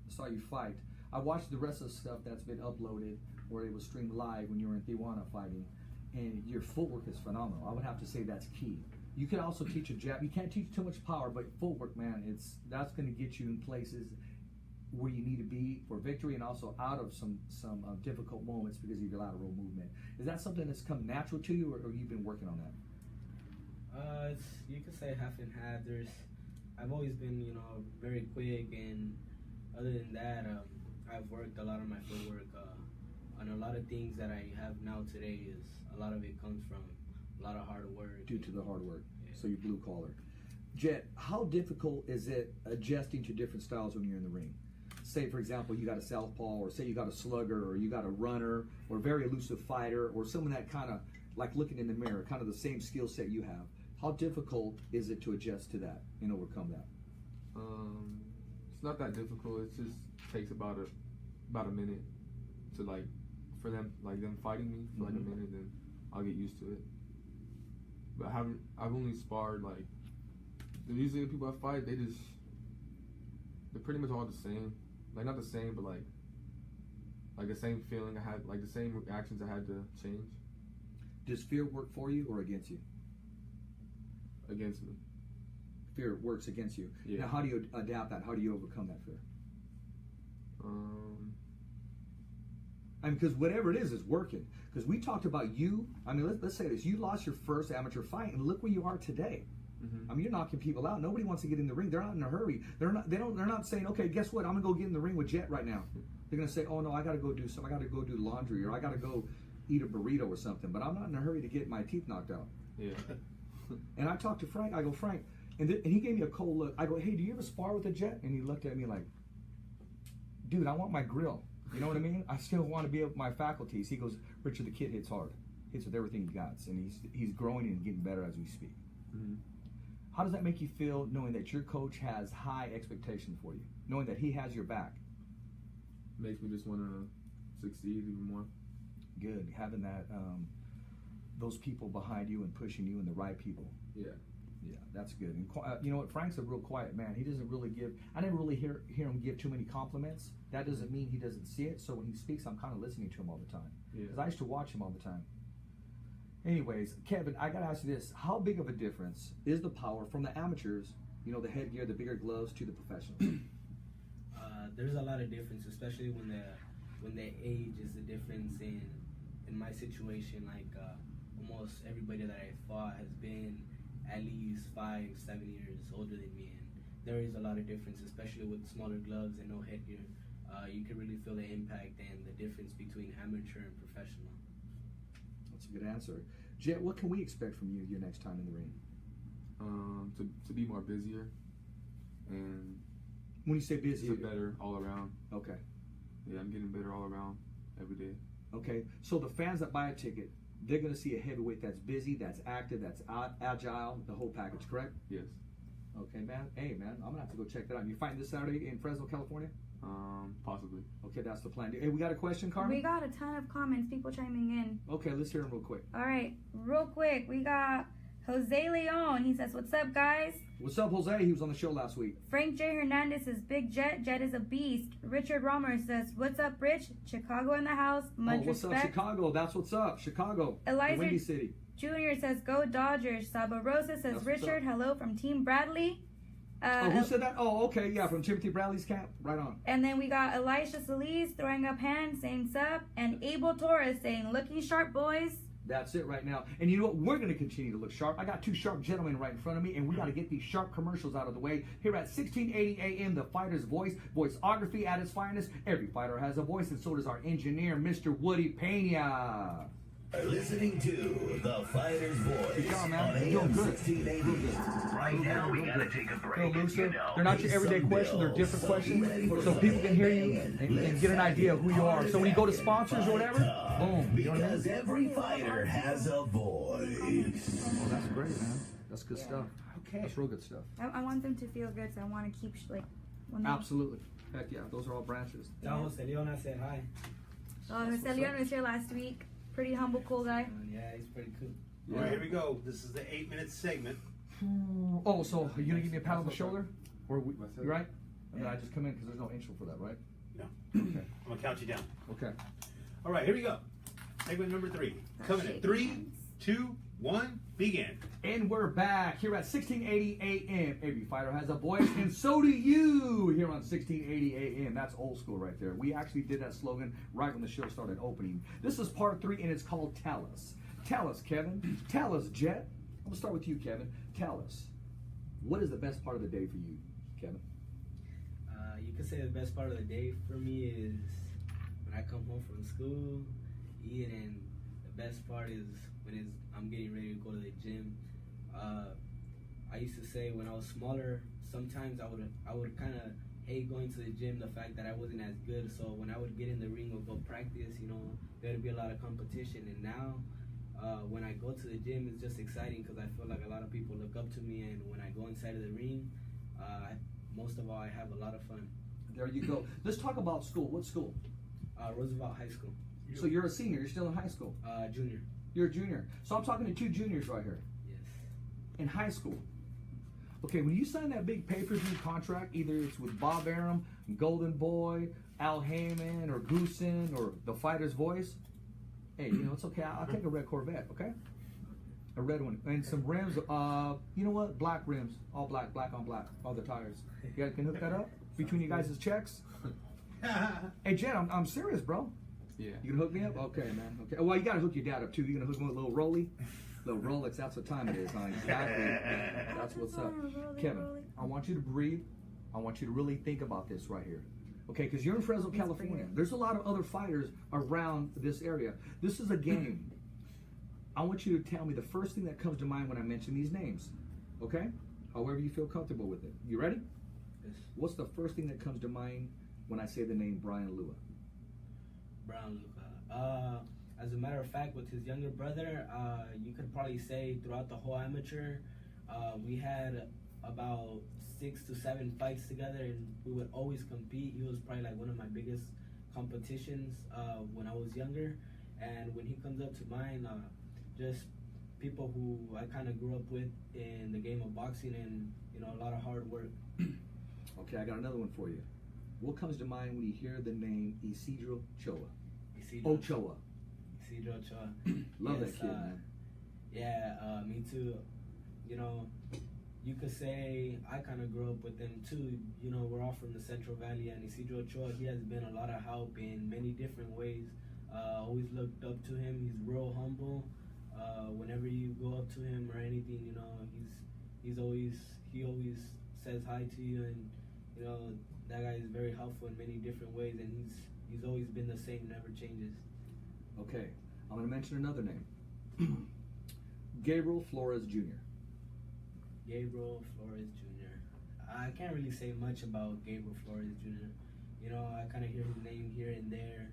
saw you fight. I watched the rest of the stuff that's been uploaded where it was streamed live when you were in Tijuana fighting, and your footwork is phenomenal. I would have to say that's key. You can also teach a jab. You can't teach too much power, but footwork, man, that's going to get you in places where you need to be for victory, and also out of some difficult moments because of your lateral movement. Is that something that's come natural to you, or you've been working on that? You could say half and half. I've always been, very quick, and other than that, I've worked a lot on my footwork. On a lot of things that I have now today, a lot of it comes from a lot of hard work. Due to the hard work. Yeah. So you're blue collar. Jett, how difficult is it adjusting to different styles when you're in the ring? Say, for example, you got a southpaw, or say you got a slugger, or you got a runner, or a very elusive fighter, or someone that kind of, like looking in the mirror, kind of the same skill set you have. How difficult is it to adjust to that and overcome that? It's not that difficult. It just takes about a minute to for them fighting me for a minute, then I'll get used to it. But I've only sparred usually the people I fight, they're pretty much all the same. Not the same, but like the same feeling I had, like the same reactions I had to change. Does fear work for you or against you? Against me. Fear works against you. Yeah. Now, how do you adapt that? How do you overcome that fear? Because whatever it is working. Because we talked about you. I mean, let's say this. You lost your first amateur fight, and look where you are today. I mean, you're knocking people out. Nobody wants to get in the ring. They're not in a hurry. They're not saying, okay, guess what? I'm gonna go get in the ring with Jett right now. They're gonna say, oh no, I gotta go do something. I gotta go do laundry, or I gotta go eat a burrito or something. But I'm not in a hurry to get my teeth knocked out. Yeah. And I talked to Frank. I go, Frank, and he gave me a cold look. I go, hey, do you ever spar with a Jett? And he looked at me like, dude, I want my grill. You know what I mean? I still want to be able my faculties. He goes, Richard, the kid hits hard. Hits with everything he got, and he's growing and getting better as we speak. How does that make you feel, knowing that your coach has high expectations for you, knowing that he has your back? Makes me just want to succeed even more. Good, having that those people behind you and pushing you, and the right people. Yeah. Yeah, that's good. And you know what? Frank's a real quiet man. He doesn't really give. I never really hear him give too many compliments. That doesn't mean he doesn't see it. So when he speaks, I'm kind of listening to him all the time. Because I used to watch him all the time. Anyways, Kevin, I gotta ask you this: how big of a difference is the power from the amateurs, you know, the headgear, the bigger gloves, to the professionals? There's a lot of difference, especially when the age is the difference. In my situation, like almost everybody that I fought has been at least 5-7 years older than me, and there is a lot of difference, especially with smaller gloves and no headgear. You can really feel the impact and the difference between amateur and professional. That's a good answer. Jett, what can we expect from you your next time in the ring? To be more busier, and when you say busy, better all around. Okay. Yeah, I'm getting better all around every day. Okay, so the fans that buy a ticket, they're going to see a heavyweight that's busy, that's active, that's agile, the whole package, correct? Yes. Okay, man. Hey, man, I'm going to have to go check that out. You fighting this Saturday in Fresno, California? Possibly. Okay, that's the plan. Hey, we got a question, Carmen? We got a ton of comments, people chiming in. Okay, let's hear them real quick. All right, real quick, we got Jose Leon. He says, what's up, guys? What's up, Jose? He was on the show last week. Frank J. Hernandez says, big Jett. Jett is a beast. Richard Romer says, what's up, Rich? Chicago in the house. Much what's respect. up, Chicago? That's what's up, Chicago. Eliza Windy City. Jr. says, go Dodgers. Saba Rosa says, That's Richard, hello from Team Bradley. Who said that? Oh, okay, yeah, from Timothy Bradley's camp. Right on. And then we got Elisha Solis throwing up hands, saying sup. And Abel Torres saying, looking sharp, boys. That's it right now. And you know what? We're going to continue to look sharp. I got two sharp gentlemen right in front of me, and we got to get these sharp commercials out of the way. Here at 1680 AM, the Fighter's Voice, voiceography at its finest. Every fighter has a voice, and so does our engineer, Mr. Woody Pena. Listening to the Fighter's Voice on, man. on You're AM doing good. 1680. Right now, we gotta take a break. Looser. They're not your everyday questions. They're different questions, so people can hear you and get an idea of who you are. So when you go to sponsors or whatever, boom. You know what I mean? Because every fighter has a voice. Oh, that's great, man. That's good stuff. Okay. That's real good stuff. I want them to feel good, so I want to keep, when they... Absolutely. Heck yeah. Those are all branches. Tell Jose Leon I said hi. Jose Leon was here last week. Pretty humble, cool guy. Yeah, he's pretty cool. All right, here we go. This is the 8-minute segment. Oh, so are you going to give me a pat on the shoulder? Or you right? And then I just come in because there's no intro for that, right? No. Okay. I'm going to count you down. Okay. All right, here we go. Segment number 3. Coming in 3, 2, 1, begin. And we're back here at 1680 AM. Every fighter has a voice, and so do you here on 1680 AM. That's old school right there. We actually did that slogan right when the show started opening. This is part 3, and it's called Tell Us. Tell us, Kevin. Tell us, Jett. I'm going to start with you, Kevin. Tell us, what is the best part of the day for you, Kevin? You could say the best part of the day for me is when I come home from school, eat, and the best part is when I'm getting ready to go to the gym. I used to say when I was smaller, sometimes I would kind of hate going to the gym, the fact that I wasn't as good. So when I would get in the ring or go practice, there'd be a lot of competition. And now when I go to the gym, it's just exciting because I feel like a lot of people look up to me. And when I go inside of the ring, most of all, I have a lot of fun. There you go. Let's talk about school. What school? Roosevelt High School. So you're a senior. You're still in high school. Junior. You're a junior. So I'm talking to two juniors right here. Yes. In high school. Okay, when you sign that big pay-per-view contract, either it's with Bob Arum, Golden Boy, Al Heyman, or Goosen, or The Fighter's Voice, hey, it's okay. I'll take a red Corvette, okay? A red one. And some rims, you know what? Black rims. All black, black on black. All the tires. You guys can hook that up between you guys' checks? Hey, Jett, I'm serious, bro. Yeah. You gonna hook me up? Okay, man. Okay. Well, you gotta hook your dad up, too. You gonna hook him with a little rollie? The Rolex, that's what time it is, huh? Exactly. That's what's up. Kevin, I want you to breathe. I want you to really think about this right here. Okay, because you're in Fresno, California. There's a lot of other fighters around this area. This is a game. I want you to tell me the first thing that comes to mind when I mention these names. Okay? However you feel comfortable with it. You ready? Yes. What's the first thing that comes to mind when I say the name Brian Lua? Brian Luca. As a matter of fact, with his younger brother, you could probably say throughout the whole amateur, we had about 6 to 7 fights together, and we would always compete. He was probably like one of my biggest competitions when I was younger. And when he comes up to mine, just people who I kind of grew up with in the game of boxing, and a lot of hard work. Okay, I got another one for you. What comes to mind when you hear the name Isidro Ochoa? Ochoa. Isidro Ochoa. Love that kid, man. Yeah, me too. You could say I kind of grew up with them too. We're all from the Central Valley, and Isidro Ochoa, he has been a lot of help in many different ways. Always looked up to him. He's real humble. Whenever you go up to him or anything, he always says hi to you, and that guy is very helpful in many different ways, and he's always been the same, never changes. Okay, I'm going to mention another name. Gabriel Flores Jr. Gabriel Flores Jr. I can't really say much about Gabriel Flores Jr. I kind of hear his name here and there.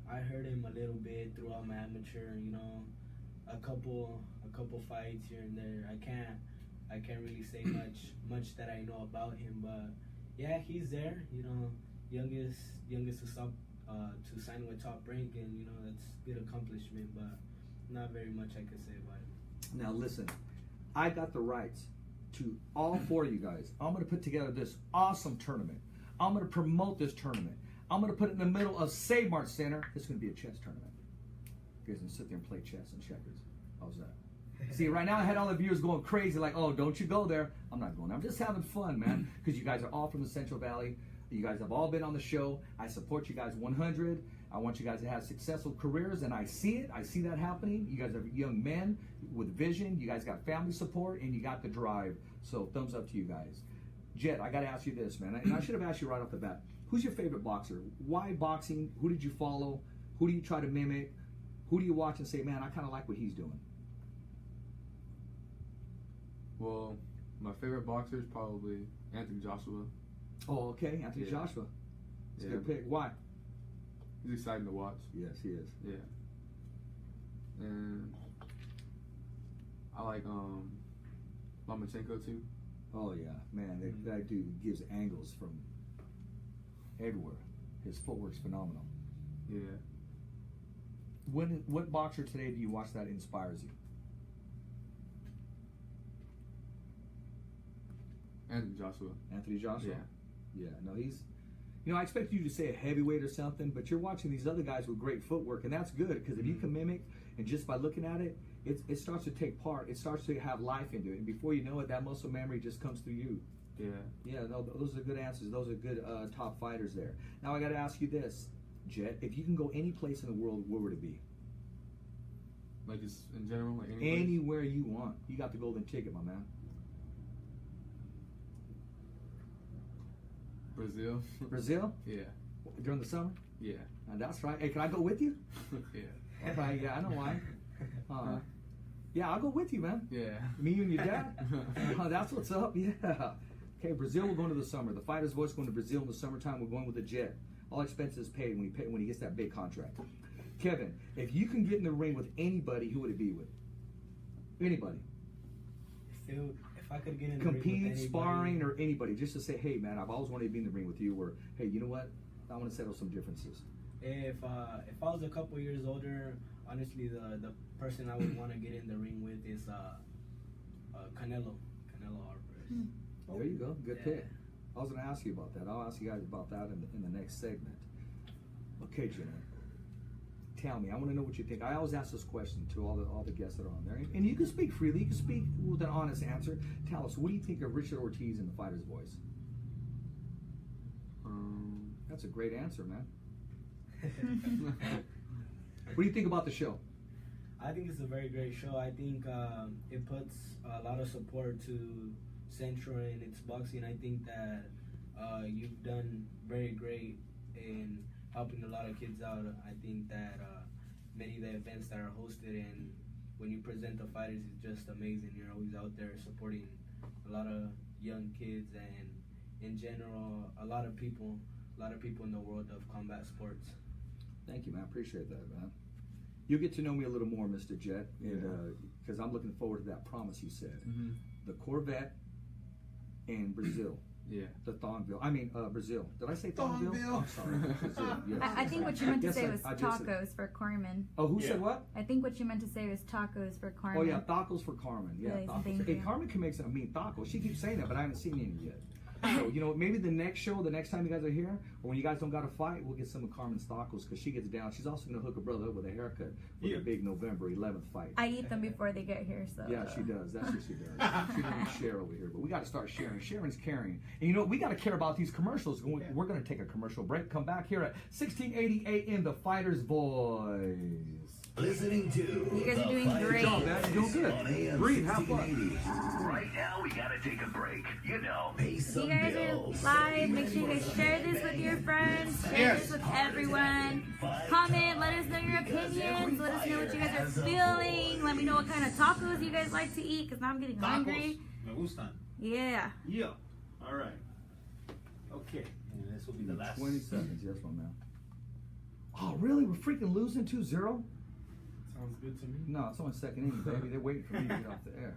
I heard him a little bit throughout my amateur, a couple fights here and there. I can't really say much that I know about him, but yeah, he's there. Youngest to stop to sign with Top Rank, and that's a good accomplishment, but not very much I could say about it. Now listen, I got the rights to all 4 of you guys. I'm going to put together this awesome tournament. I'm going to promote this tournament. I'm going to put it in the middle of Save Mart Center. It's going to be a chess tournament. You guys can sit there and play chess and checkers. How's that? See, right now I had all the viewers going crazy like, oh, don't you go there. I'm not going there. I'm just having fun, man, because you guys are all from the Central Valley. You guys have all been on the show. I support you guys 100. I want you guys to have successful careers, and I see it. I see that happening. You guys are young men with vision. You guys got family support, and you got the drive. So thumbs up to you guys. Jett, I got to ask you this, man. And I should have asked you right off the bat. Who's your favorite boxer? Why boxing? Who did you follow? Who do you try to mimic? Who do you watch and say, man, I kind of like what he's doing? Well, my favorite boxer is probably Anthony Joshua. Oh, okay. Anthony Joshua. It's a good pick. Why? He's exciting to watch. Yes, he is. Yeah. And I like Lomachenko too. Oh yeah, man, that dude gives angles from everywhere. His footwork's phenomenal. Yeah. What boxer today do you watch that inspires you? Anthony Joshua. Anthony Joshua? Yeah. Yeah, no, he's... I expect you to say a heavyweight or something, but you're watching these other guys with great footwork, and that's good, because if you can mimic, and just by looking at it, it starts to take part. It starts to have life into it, and before you know it, that muscle memory just comes through you. Yeah. Yeah, no, those are good answers. Those are good top fighters there. Now I got to ask you this, Jett. If you can go any place in the world, where would it be? Like just in general, like anywhere you want. You got the golden ticket, my man. Brazil. Brazil? Yeah. During the summer? Yeah. That's right. Hey, can I go with you? Yeah. All right, yeah, I know why. Yeah, I'll go with you, man. Yeah. Me and your dad? That's what's up, yeah. Okay, Brazil, we're going to the summer. The Fighter's Voice going to Brazil in the summertime. We're going with a Jett. All expenses paid when he gets that big contract. Kevin, if you can get in the ring with anybody, who would it be with? Anybody. If I could get in the ring with compete, anybody, sparring, or anybody, just to say, hey, man, I've always wanted to be in the ring with you, or, hey, you know what? I want to settle some differences. If I was a couple years older, honestly, the person I would want to get in the ring with is Canelo Alvarez. There you go. Good pick. I was going to ask you about that. I'll ask you guys about that in the next segment. Okay, Jenna. Tell me. I want to know what you think. I always ask this question to all the guests that are on there. And you can speak freely. You can speak with an honest answer. Tell us, what do you think of Richard Ortiz in The Fighter's Voice? That's a great answer, man. What do you think about the show? I think it's a very great show. I think it puts a lot of support to Central and its boxing. I think that you've done very great in helping a lot of kids out. I think that many of the events that are hosted and when you present the fighters is just amazing. You're always out there supporting a lot of young kids and in general a lot of people in the world of combat sports. Thank you, man. I appreciate that, man. You'll get to know me a little more, Mr. Jett, because I'm looking forward to that promise you said. The Corvette in Brazil. Yeah. The Thonville. I mean, Brazil. Did I say Thonville? I'm sorry. Brazil, yes. I think what you meant to say was tacos for Carmen. Oh, who said what? I think what you meant to say was tacos for Carmen. Oh, yeah, tacos for Carmen. Yeah, Yes, tacos. thank Hey, you. Carmen can make some mean tacos. She keeps saying that, but I haven't seen any yet. So, you know, maybe the next show, the next time you guys are here, or when you guys don't got to fight, we'll get some of Carmen's tacos because she gets down. She's also going to hook her brother up with a haircut for the big November 11th fight. I eat them before they get here, so. Yeah, she does. That's what she does. She doesn't share over here, but we got to start sharing. Sharon's caring. And you know, we got to care about these commercials. We're going to take a commercial break. Come back here at 1680 AM, The Fighter's Voice. Listening to You guys are doing The great. Good job, man. You're doing good. Breathe, have fun. Right now, we gotta take a break. You know, pay some You guys bills. are live. Make sure you guys share this with your friends. Share this with everyone. Comment. Let us know your opinions. Let us know what you guys are feeling. Let me know what kind of tacos you guys like to eat because now I'm getting hungry. Me gustan. Yeah. Yeah. All right. Okay. And this will be the last. 20 seconds. Yes, my man. Oh, really? We're freaking losing 2-0? Sounds good to me. No, it's only second inning, baby. They're waiting for me to get off the air.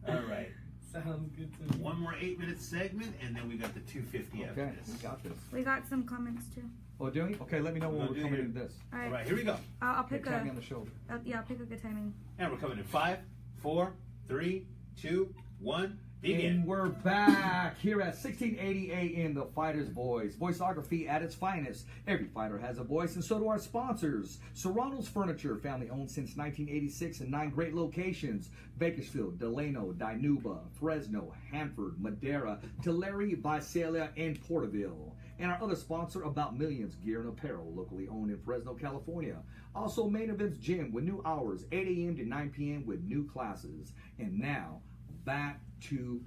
All right. Sounds good to me. One more 8-minute segment, and then we got the 250 after Okay, this. we got this. We got some comments too. Oh, doing? Okay, let me know when we're coming into this. All right. All right, here we go. I'll pick Tap me on a. the shoulder. Yeah, I'll pick a good timing. And we're coming in 5, 4, 3, 2, 1. Begin. And we're back here at 1680 AM, The Fighter's Voice. Voiceography at its finest. Every fighter has a voice, and so do our sponsors. Serrano's Furniture, family owned since 1986 in 9 great locations. Bakersfield, Delano, Dinuba, Fresno, Hanford, Madera, Tulare, Visalia, and Porterville. And our other sponsor, About Millions Gear and Apparel, locally owned in Fresno, California. Also, Main Events Gym with new hours, 8 AM to 9 PM with new classes. And now, back to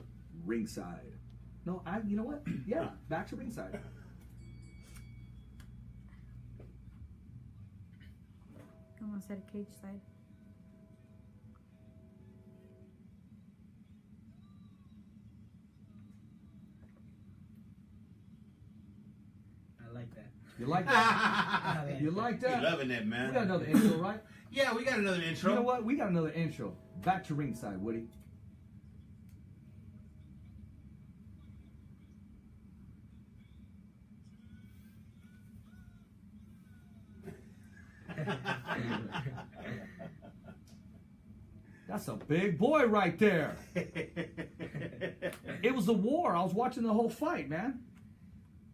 ringside. No, you know what? Yeah, back to ringside. Almost said cage side. I like that. You like that? You like that? You loving that, man. We got another intro, right? Yeah, we got another intro. You know what? We got another intro. Back to ringside, Woody. That's a big boy right there. It was a war. I was watching the whole fight, man.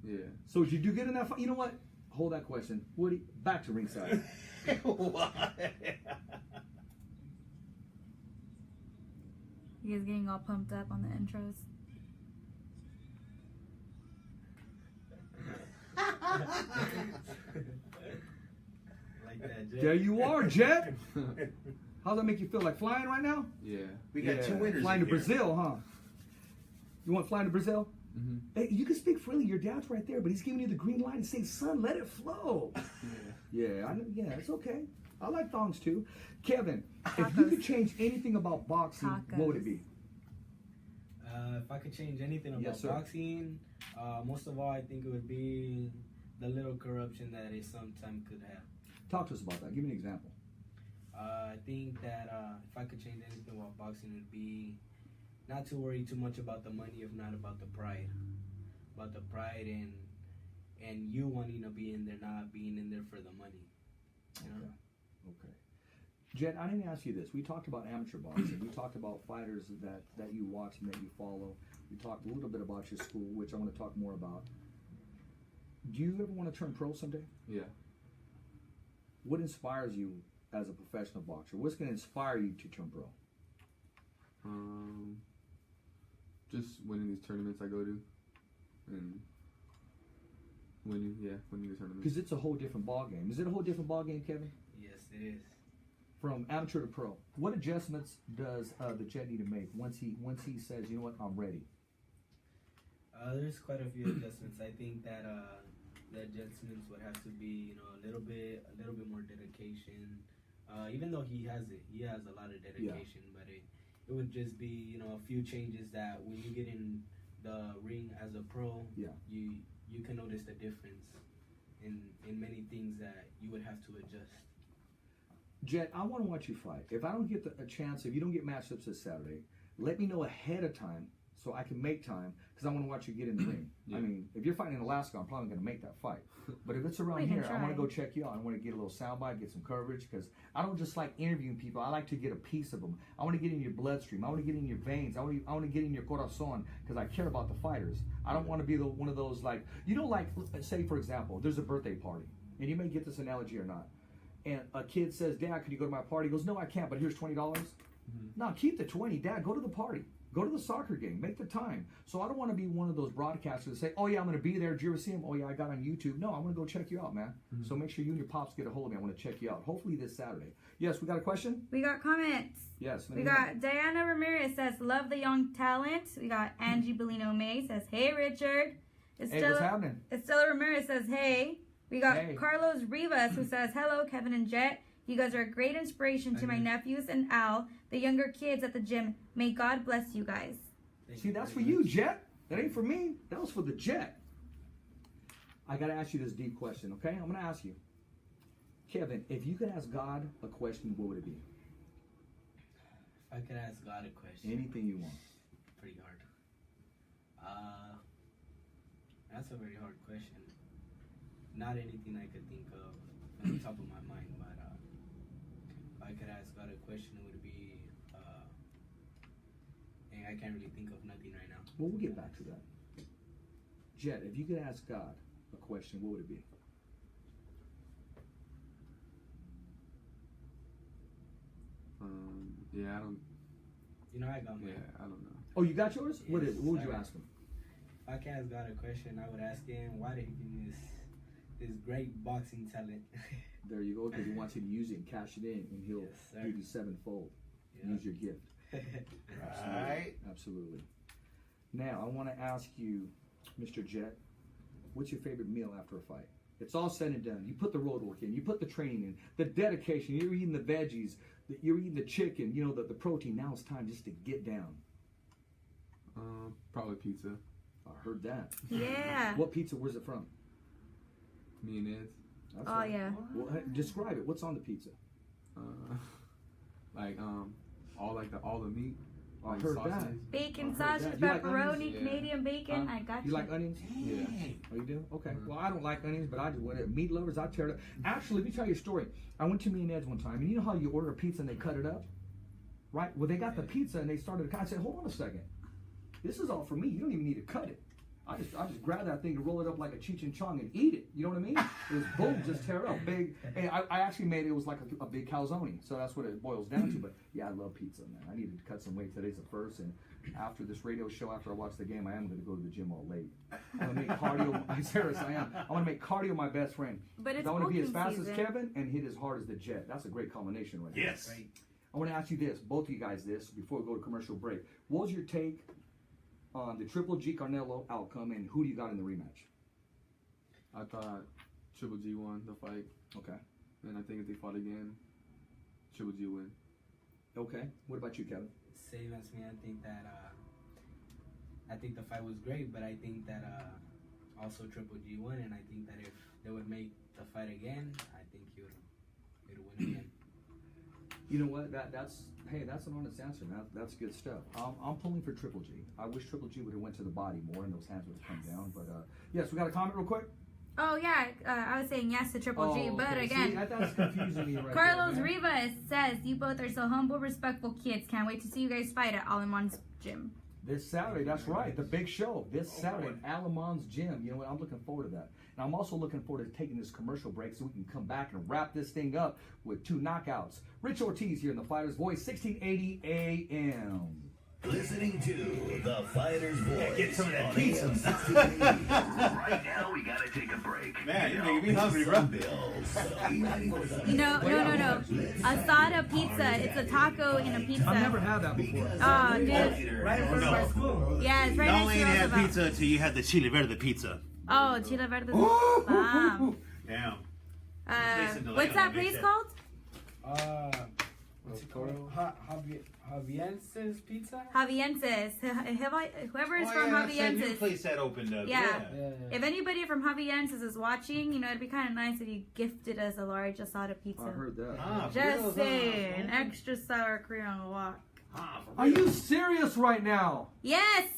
Yeah. So did you get in that fight? You know what? Hold that question. Woody, back to ringside. You guys getting all pumped up on the intros? Like that, Jett. There you are, Jett. How's that make you feel? Like flying right now? Yeah. We got 2 winners. Flying to in here. Brazil, huh? You want flying to Brazil? Mm-hmm. Hey, you can speak freely. Your dad's right there, but he's giving you the green light and saying, "Son, let it flow." Yeah, yeah, it's okay. I like thongs too. Kevin, if you could change anything about boxing, what would it be? If I could change anything about Yes, sir. boxing, most of all, I think it would be the little corruption that it sometimes could have. Talk to us about that. Give me an example. I think that if I could change anything about boxing, it would be not to worry too much about the money, if not about the pride. About the pride and you wanting to be in there, not being in there for the money. You know? Okay. Jett, I didn't ask you this. We talked about amateur boxing. We talked about fighters that you watch and that you follow. We talked a little bit about your school, which I want to talk more about. Do you ever want to turn pro someday? Yeah. What inspires you as a professional boxer? What's going to inspire you to turn pro? Just winning these tournaments I go to, and winning the tournaments. Because it's a whole different ball game. Is it a whole different ball game, Kevin? Yes, it is. from amateur to pro, what adjustments does the Jett need to make once he says, you know what, I'm ready? There's quite a few adjustments. I think that the adjustments would have to be, a little bit more dedication. Even though he has a lot of dedication, but it would just be, a few changes that when you get in the ring as a pro, you can notice the difference in many things that you would have to adjust. Jett, I want to watch you fight. If I don't get a chance, if you don't get matchups this Saturday, let me know ahead of time so I can make time, because I want to watch you get in the ring. I mean, if you're fighting in Alaska, I'm probably going to make that fight. But if it's around here, I want to go check you out. I want to get a little soundbite, get some coverage, because I don't just like interviewing people. I like to get a piece of them. I want to get in your bloodstream. I want to get in your veins. I want to get in your corazon, because I care about the fighters. I don't want to be one of those, like, say, for example, there's a birthday party, and you may get this analogy or not, and a kid says, Dad, can you go to my party? He goes, no, I can't, but here's $20. No, keep the 20. Dad, go to the party. Go to the soccer game. Make the time. So I don't want to be one of those broadcasters that say, oh, yeah, I'm going to be there. Did you ever see him? Oh, yeah, I got on YouTube. No, I want to go check you out, man. So make sure you and your pops get a hold of me. I want to check you out. Hopefully this Saturday. Yes, we got a question? We got comments. Yes. We got Diana Ramirez says, love the young talent. We got Angie Bellino May says, hey, Richard. Hey, what's happening? Estella Ramirez says, hey. We got Carlos Rivas who says, hello, Kevin and Jett. You guys are a great inspiration to my nephews and Al, the younger kids at the gym. May God bless you guys. See, that's for you, Jett. That ain't for me. That was for the Jett. I got to ask you this deep question, okay? I'm going to ask you. Kevin, if you could ask God a question, what would it be? If I could ask God a question. Anything you want. Pretty hard. That's a very hard question. Not anything I could think of on the top of my mind, but if I could ask God a question, it would be, I can't really think of nothing right now. Well, we'll get back to that. Jett, if you could ask God a question, what would it be? I don't. I got mine. Yeah, I don't know. Oh, you got yours? Yes, what would you ask him? If I could ask God a question, I would ask him, why did he give me this great boxing talent? There you go, because he wants you to use it and cash it in, and he'll give you sevenfold. Use your gift. Right. Absolutely. Now, I want to ask you, Mr. Jett, what's your favorite meal after a fight? It's all said and done. You put the road work in, you put the training in, the dedication, you're eating the veggies, you're eating the chicken, the protein. Now it's time just to get down. Probably pizza. I heard that. Yeah. What pizza? Where's it from? Me and Ed's. That's right. Yeah. Well, describe it. What's on the pizza? All the meat. I heard that. Bacon, sausage, pepperoni, Canadian bacon. I got you. You like onions? Yeah. Oh, you do? Okay. Well, I don't like onions, but I do. Meat lovers, I tear it up. Actually, let me tell you a story. I went to Me and Ed's one time, and you know how you order a pizza and they cut it up? Right? Well, they got the pizza and they started to cut. I said, hold on a second. This is all for me. You don't even need to cut it. I just grab that thing and roll it up like a Cheech and Chong and eat it. You know what I mean? It was boom, just tear it up. Big. And I actually made it was like a big calzone. So that's what it boils down to. But yeah, I love pizza, man. I needed to cut some weight. Today's the first. And after this radio show, after I watch the game, I am going to go to the gym all late. I'm going to make cardio. Serious, I am. I want to make cardio my best friend. But it's I want to be as fast season. as Kevin and hit as hard as the Jett. That's a great combination right there. Yes. Right? I want to ask you this, both of you guys this, before we go to commercial break. What was your take on the Triple G Canelo outcome, and who do you got in the rematch? I thought Triple G won the fight. Okay. And I think if they fought again, Triple G win. Okay. What about you, Kevin? Same as me. I think the fight was great, but I think that also Triple G won, and I think that if they would make the fight again, I think he would win again. You know what? That's an honest answer. That's good stuff. I'm pulling for Triple G. I wish Triple G would have went to the body more and those hands would have come down. But yes, we got a comment real quick. Oh yeah, I was saying yes to Triple G, but okay. again, See, that's confusing me right Carlos there, Rivas says you both are so humble, respectful kids. Can't wait to see you guys fight at Aleman's gym. This Saturday, that's right. The big show this Saturday at Aleman's gym. You know what? I'm looking forward to that. And I'm also looking forward to taking this commercial break so we can come back and wrap this thing up with 2 knockouts. Richard Ortiz here in the Fighter's Voice, 1680 AM. Listening to the Fighter's Voice. Get some of that on pizza. AM 1680. Right now, we gotta take a break. Man, you're making me hungry, bro. No. Asada pizza. It's a taco in a pizza. I've never had that before. Oh, dude. Right in front of our school. Yeah, it's right Y'all next to ain't had Roosevelt. pizza until you had the chile verde pizza. Oh, Chile Verde. Bomb. Damn. What's that place called? What's it called? Javience's Pizza? Javience's. Whoever is from That new Javience's. place that opened up. Yeah. If anybody from Javience's is watching, you know, it'd be kind of nice if you gifted us a large asada pizza. I heard that. Ah, for Just real? saying. Extra sour cream on the walk. Ah, for Are real? you serious right now? Yes!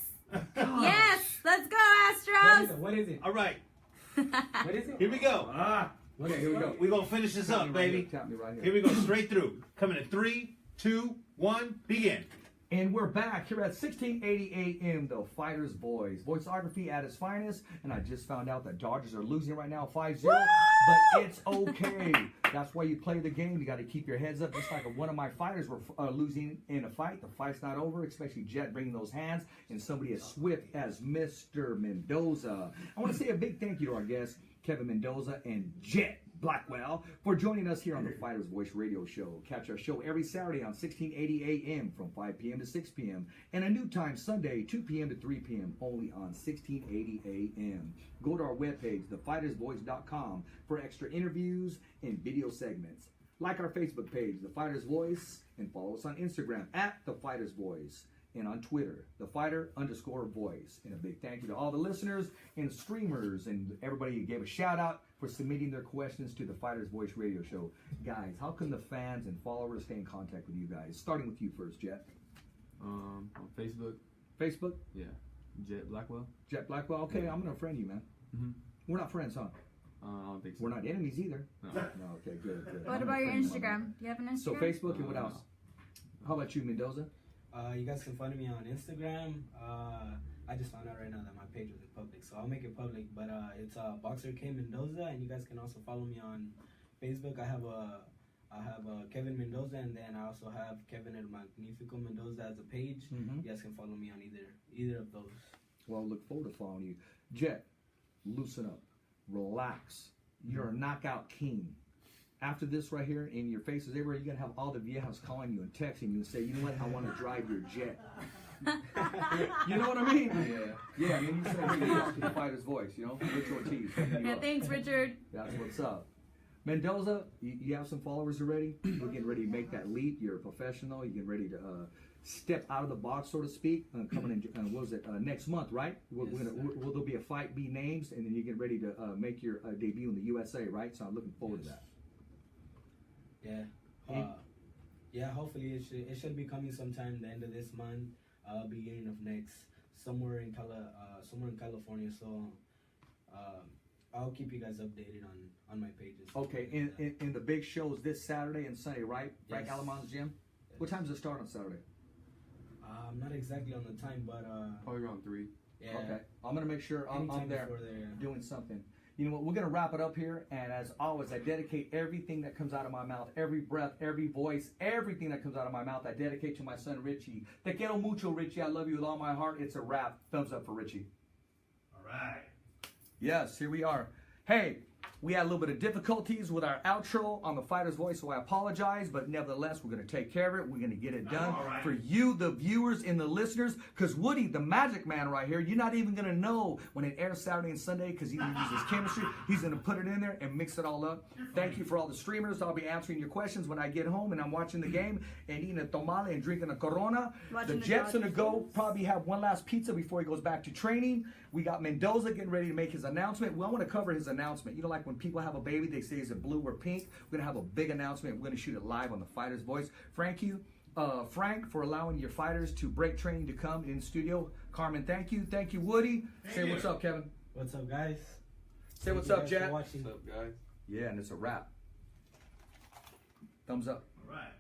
Yes! Let's go, Astros! What is it? All right, What is it? here we go. Okay, here we go. We're going to finish this Tap up, me right baby. here, tap me right here. Here we go, straight through. Coming in 3, 2, 1, begin. And we're back here at 1680 AM, the Fighter's Voice. Voiceography at its finest. And I just found out that Dodgers are losing right now 5-0. But it's okay. That's why you play the game. You got to keep your heads up. Just like one of my fighters were losing in a fight. The fight's not over, especially Jett bringing those hands. And somebody as swift as Mr. Mendoza. I want to say a big thank you to our guests, Kevin Mendoza and Jett Blackwell, for joining us here on the Fighter's Voice radio show. Catch our show every Saturday on 1680 AM from 5 p.m. to 6 p.m. and a new time Sunday, 2 p.m. to 3 p.m. only on 1680 AM. Go to our webpage, thefightersvoice.com, for extra interviews and video segments. Like our Facebook page, The Fighter's Voice, and follow us on Instagram at The Fighter's Voice, and on Twitter, _voice. And a big thank you to all the listeners and streamers and everybody who gave a shout out for submitting their questions to the Fighter's Voice radio show. Guys, how can the fans and followers stay in contact with you guys? Starting with you first, Jett. On Facebook, Facebook? yeah, Jett Blackwell. Jett Blackwell? Okay, I'm going to friend you, man. Mhm. We're not friends, huh? I don't think so. We're not enemies either. No. No, okay, good. What about your Instagram? Do you have an Instagram? So Facebook and what else? How about you, Mendoza? You guys can find me on Instagram. I just found out right now that my page was public, so I'll make it public. But it's Boxer K Mendoza, and you guys can also follow me on Facebook. I have Kevin Mendoza, and then I also have Kevin El Magnifico Mendoza as a page. Mhm. You guys can follow me on either of those. Well, look forward to following you. Jett, loosen up. Relax. You're a knockout king. After this right here, in your faces everywhere, you're going to have all the viejas calling you and texting you and say, you know what, I want to drive your jet. You know what I mean? Yeah, and then you say, hey, you to the Fighter's Voice, you know? Richard Ortiz. Yeah, thanks, Richard. That's what's up. Mendoza, you have some followers already? You're getting ready to make that leap. You're a professional. You're getting ready to step out of the box, so to speak. Coming in, what was it, next month, right? Will there be a fight, be names, and then you get ready to make your debut in the USA, right? So I'm looking forward to that. Yeah, hopefully it should be coming sometime the end of this month, beginning of next, somewhere in California. So I'll keep you guys updated on my pages. Okay, in the big shows this Saturday and Sunday, right? Frank Yes. Aleman's gym. What time does it start on Saturday? I'm not exactly on the time, but Probably around 3. yeah. Okay, I'm gonna make sure I'm Anytime there before there, yeah. doing something. You know what? We're gonna wrap it up here, and as always, I dedicate everything that comes out of my mouth, every breath, every voice, everything that comes out of my mouth. I dedicate to my son Richie. Te quiero mucho, Richie. I love you with all my heart. It's a wrap. Thumbs up for Richie. All right. Yes, here we are. Hey, we had a little bit of difficulties with our outro on the Fighter's Voice, so I apologize, but nevertheless, we're going to take care of it. We're going to get it done for you, the viewers and the listeners, because Woody, the magic man right here, you're not even going to know when it airs Saturday and Sunday, because he uses chemistry. He's going to put it in there and mix it all up. Thank you for all the streamers. I'll be answering your questions when I get home and I'm watching the game and eating a tamale and drinking a Corona. Watching The the Jet's going to Dodgers. go probably have one last pizza before he goes back to training. We got Mendoza getting ready to make his announcement. Well, I want to cover his announcement. You know, like when people have a baby, they say, is it blue or pink? We're going to have a big announcement. We're going to shoot it live on the Fighter's Voice. Frank, for allowing your fighters to break training to come in studio. Carmen, thank you. Thank you, Woody. Say what's up, Kevin. What's up, guys? Say what's Thank up, you guys Jett. for watching. What's up, guys? Yeah, and it's a wrap. Thumbs up. All right.